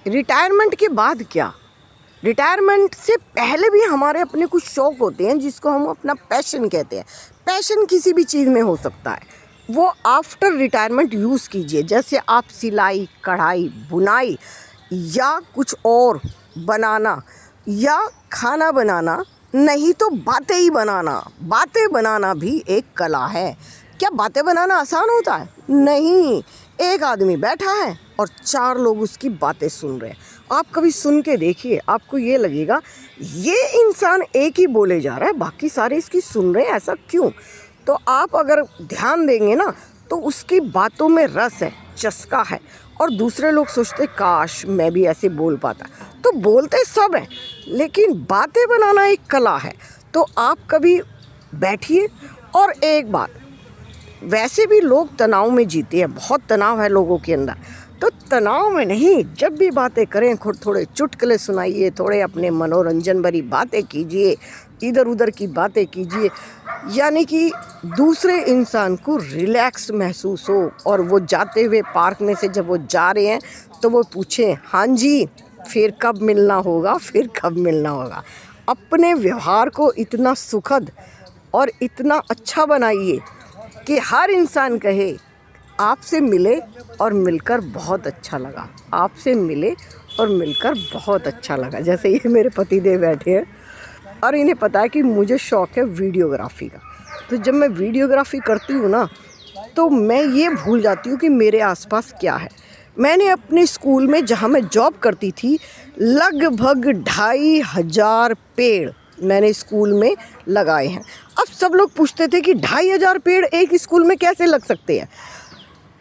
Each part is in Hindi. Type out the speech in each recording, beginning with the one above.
रिटायरमेंट के बाद क्या, रिटायरमेंट से पहले भी हमारे अपने कुछ शौक़ होते हैं जिसको हम अपना पैशन कहते हैं। पैशन किसी भी चीज़ में हो सकता है, वो आफ्टर रिटायरमेंट यूज़ कीजिए। जैसे आप सिलाई, कढ़ाई, बुनाई या कुछ और बनाना या खाना बनाना, नहीं तो बातें ही बनाना। बातें बनाना भी एक कला है। क्या बातें बनाना आसान होता है? नहीं। एक आदमी बैठा है और 4 लोग उसकी बातें सुन रहे हैं। आप कभी सुन के देखिए, आपको ये लगेगा ये इंसान एक ही बोले जा रहा है, बाकी सारे इसकी सुन रहे हैं, ऐसा क्यों? तो आप अगर ध्यान देंगे ना तो उसकी बातों में रस है, चस्का है। और दूसरे लोग सोचते काश मैं भी ऐसे बोल पाता। तो बोलते सब हैं, लेकिन बातें बनाना एक कला है। तो आप कभी बैठिए। और एक बात, वैसे भी लोग तनाव में जीते हैं, बहुत तनाव है लोगों के अंदर। तो तनाव में नहीं, जब भी बातें करें थोड़े चुटकुले सुनाइए, थोड़े अपने मनोरंजन भरी बातें कीजिए, इधर उधर की बातें कीजिए, यानी कि दूसरे इंसान को रिलैक्स महसूस हो। और वो जाते हुए पार्क में से जब वो जा रहे हैं तो वो पूछें, हाँ जी फिर कब मिलना होगा, फिर कब मिलना होगा। अपने व्यवहार को इतना सुखद और इतना अच्छा बनाइए कि हर इंसान कहे आपसे मिले और मिलकर बहुत अच्छा लगा, आपसे मिले और मिलकर बहुत अच्छा लगा। जैसे ये मेरे पतिदेव बैठे हैं और इन्हें पता है कि मुझे शौक़ है वीडियोग्राफी का। तो जब मैं वीडियोग्राफी करती हूँ ना तो मैं ये भूल जाती हूँ कि मेरे आसपास क्या है। मैंने अपने स्कूल में, जहाँ मैं जॉब करती थी, लगभग 2500 पेड़ मैंने स्कूल में लगाए हैं। अब सब लोग पूछते थे कि 2500 पेड़ एक स्कूल में कैसे लग सकते हैं।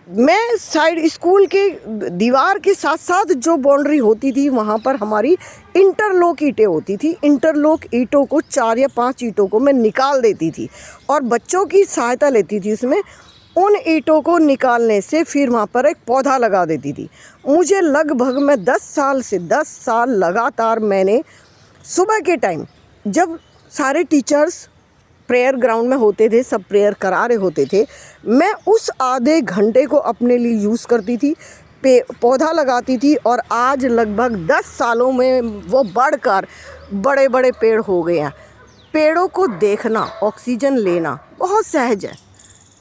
मैं साइड स्कूल के दीवार के साथ साथ जो बाउंड्री होती थी वहाँ पर हमारी इंटरलॉक ईंटें होती थी। इंटरलॉक ईंटों को 4 या 5 ईंटों को मैं निकाल देती थी और बच्चों की सहायता लेती थी उसमें। उन ईंटों को निकालने से फिर वहाँ पर एक पौधा लगा देती थी। मुझे लगभग मैं 10 साल लगातार मैंने सुबह के टाइम जब सारे टीचर्स प्रेयर ग्राउंड में होते थे, सब प्रेयर करा रहे होते थे, मैं उस आधे घंटे को अपने लिए यूज़ करती थी, पौधा लगाती थी। और आज लगभग 10 सालों में वो बढ़कर बड़े बड़े पेड़ हो गए हैं। पेड़ों को देखना, ऑक्सीजन लेना बहुत सहज है।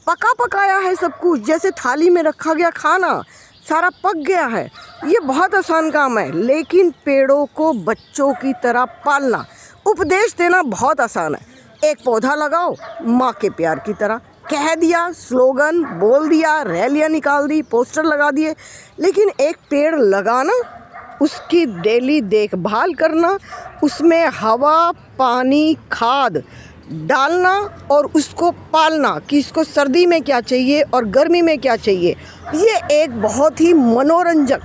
पका पकाया है सब कुछ, जैसे थाली में रखा गया खाना सारा पक गया है। ये बहुत आसान काम है, लेकिन पेड़ों को बच्चों की तरह पालना, उपदेश देना बहुत आसान है। एक पौधा लगाओ माँ के प्यार की तरह, कह दिया, स्लोगन बोल दिया, रैलियाँ निकाल दी, पोस्टर लगा दिए। लेकिन एक पेड़ लगाना, उसकी डेली देखभाल करना, उसमें हवा, पानी, खाद डालना और उसको पालना कि इसको सर्दी में क्या चाहिए और गर्मी में क्या चाहिए, ये एक बहुत ही मनोरंजक,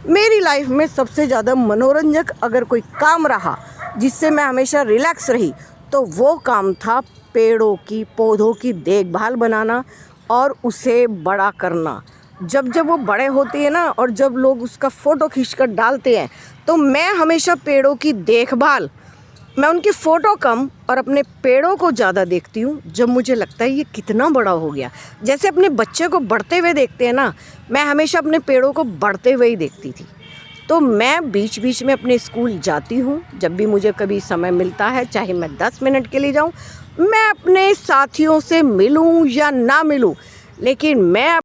मेरी लाइफ में सबसे ज़्यादा मनोरंजक अगर कोई काम रहा जिससे मैं हमेशा रिलैक्स रही तो वो काम था पेड़ों की, पौधों की देखभाल बनाना और उसे बड़ा करना। जब जब वो बड़े होते हैं ना और जब लोग उसका फ़ोटो खींचकर डालते हैं तो मैं हमेशा पेड़ों की देखभाल, मैं उनकी फ़ोटो कम और अपने पेड़ों को ज़्यादा देखती हूँ। जब मुझे लगता है ये कितना बड़ा हो गया, जैसे अपने बच्चे को बढ़ते हुए देखते हैं ना, मैं हमेशा अपने पेड़ों को बढ़ते हुए ही देखती थी। तो मैं बीच बीच में अपने स्कूल जाती हूँ, जब भी मुझे कभी समय मिलता है, चाहे मैं 10 मिनट के लिए जाऊँ, मैं अपने साथियों से मिलूँ या ना मिलूँ, लेकिन मैं